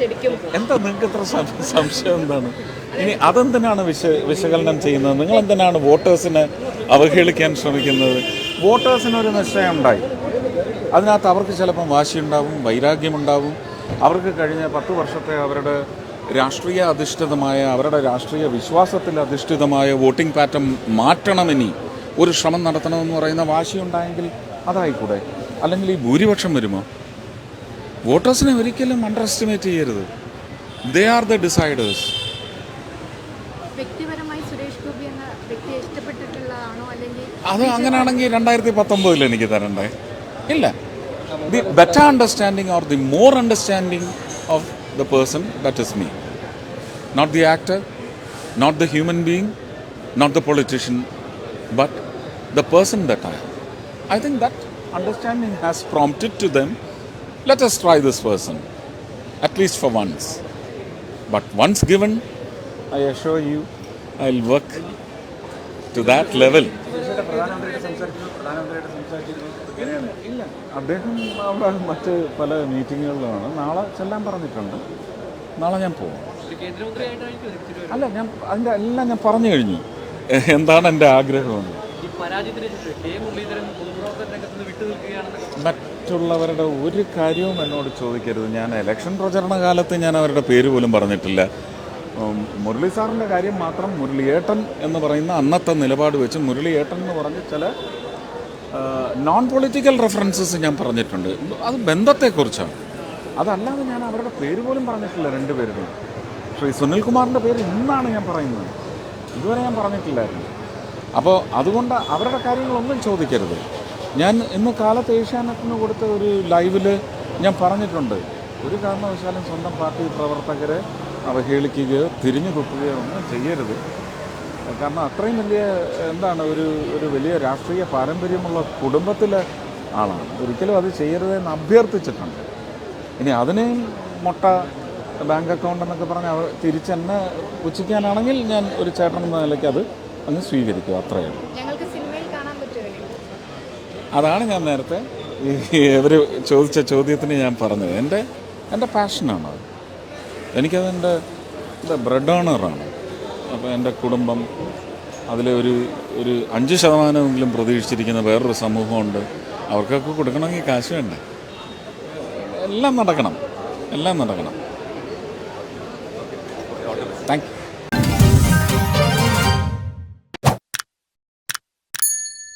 ശരിക്കും എന്താ നിങ്ങൾക്ക് ഇത്ര സംശയം എന്താണ്? ഇനി അതെന്തിനാണ് വിശകലനം ചെയ്യുന്നത്? നിങ്ങൾ എന്തിനാണ് വോട്ടേഴ്സിനെ അവഹേളിക്കാൻ ശ്രമിക്കുന്നത്? വോട്ടേഴ്സിനൊരു നിശ്ചയം ഉണ്ടായി, അതിനകത്ത് അവർക്ക് ചിലപ്പം വാശിയുണ്ടാവും, വൈരാഗ്യമുണ്ടാവും. അവർക്ക് കഴിഞ്ഞ 10 വർഷത്തെ അവരുടെ രാഷ്ട്രീയ അധിഷ്ഠിതമായ, അവരുടെ രാഷ്ട്രീയ വിശ്വാസത്തിൽ അധിഷ്ഠിതമായ വോട്ടിംഗ് പാറ്റേൺ മാറ്റണമെനി ഒരു ശ്രമം നടത്തണമെന്ന് പറയുന്ന വാശിയുണ്ടായെങ്കിൽ അതായിക്കൂടെ? അല്ലെങ്കിൽ ഈ ഭൂരിപക്ഷം വരുമോ? വോട്ടേഴ്സിനെ ഒരിക്കലും അണ്ടർ എസ്റ്റിമേറ്റ് ചെയ്യരുത്. They are the deciders. വ്യക്തിപരമായി സുരേഷ് ഗോപി എന്ന വ്യക്തിയെ ഇഷ്ടപ്പെട്ടിട്ടുള്ളതാണോ, അല്ലെങ്കിൽ അത് അങ്ങനെയാണെങ്കിൽ 2019 എനിക്ക് തരണ്ടേ? ഇല്ല. The better understanding or the more understanding of the person, that is me, not the actor, not the human being, not the politician, but the person that I am. I think that understanding has prompted to them, let us try this person, at least for once. But once given, I assure you, I'll work to that level. ഇല്ല, അദ്ദേഹം അവിടെ മറ്റ് പല മീറ്റിങ്ങുകളിലാണ്. നാളെ ചെല്ലാൻ പറഞ്ഞിട്ടുണ്ട്. നാളെ ഞാൻ പോകും. അല്ല, ഞാൻ അതിൻ്റെ എല്ലാം ഞാൻ പറഞ്ഞു കഴിഞ്ഞു എന്താണ് എൻ്റെ ആഗ്രഹമെന്ന്. മറ്റുള്ളവരുടെ ഒരു കാര്യവും എന്നോട് ചോദിക്കരുത്. ഞാൻ ഇലക്ഷൻ പ്രചരണ കാലത്ത് ഞാൻ അവരുടെ പേര് പോലും പറഞ്ഞിട്ടില്ല. മുരളി സാറിൻ്റെ കാര്യം മാത്രം, മുരളിയേട്ടൻ എന്ന് പറയുന്ന അന്നത്തെ നിലപാട് വെച്ച് മുരളിയേട്ടൻ എന്ന് പറഞ്ഞ് ചില നോൺ പൊളിറ്റിക്കൽ റെഫറൻസസ് ഞാൻ പറഞ്ഞിട്ടുണ്ട്. അത് ബന്ധത്തെക്കുറിച്ചാണ്. അതല്ലാതെ ഞാൻ അവരുടെ പേര് പോലും പറഞ്ഞിട്ടില്ല. രണ്ടുപേരുടെയും. ശ്രീ സുനിൽകുമാറിൻ്റെ പേര് ഇന്നാണ് ഞാൻ പറയുന്നത്, ഇതുവരെ ഞാൻ പറഞ്ഞിട്ടില്ലായിരുന്നു. അപ്പോൾ അതുകൊണ്ട് അവരുടെ കാര്യങ്ങളൊന്നും ചോദിക്കരുത്. ഞാൻ ഇന്ന് കാലത്ത് ഏഷ്യാനെറ്റിന് കൊടുത്ത ഒരു ലൈവിൽ ഞാൻ പറഞ്ഞിട്ടുണ്ട്, ഒരു കാരണവശാലും സ്വന്തം പാർട്ടി പ്രവർത്തകരെ അവഹേളിക്കുകയോ തിരിഞ്ഞു തുപ്പുകയോ ഒന്നും ചെയ്യരുത്. കാരണം അത്രയും വലിയ ഒരു വലിയ രാഷ്ട്രീയ പാരമ്പര്യമുള്ള കുടുംബത്തിലെ ആളാണ്. ഒരിക്കലും അത് ചെയ്യരുതെന്ന് അഭ്യർത്ഥിച്ചിട്ടുണ്ട്. ഇനി അതിനെയും മുട്ട ബാങ്ക് അക്കൗണ്ട് എന്നൊക്കെ പറഞ്ഞ് അവർ തിരിച്ചെന്നെ പുച്ഛിക്കാനാണെങ്കിൽ ഞാൻ ഒരു ചേട്ടൻ എന്ന നിലയ്ക്ക് അത് അങ്ങ് സ്വീകരിക്കും. അത്രയാണ്. അതാണ് ഞാൻ നേരത്തെ ഇവർ ചോദിച്ച ചോദ്യത്തിന് ഞാൻ പറഞ്ഞത്. എൻ്റെ പാഷനാണ് അത്. എനിക്കതെൻ്റെ ബ്രെഡ് ഓണറാണ്. അപ്പോൾ എൻ്റെ കുടുംബം, അതിൽ ഒരു 5% പ്രതീക്ഷിച്ചിരിക്കുന്ന വേറൊരു സമൂഹമുണ്ട്. അവർക്കൊക്കെ കൊടുക്കണമെങ്കിൽ കാശ് വേണ്ടേ? എല്ലാം നടക്കണം. Thank you.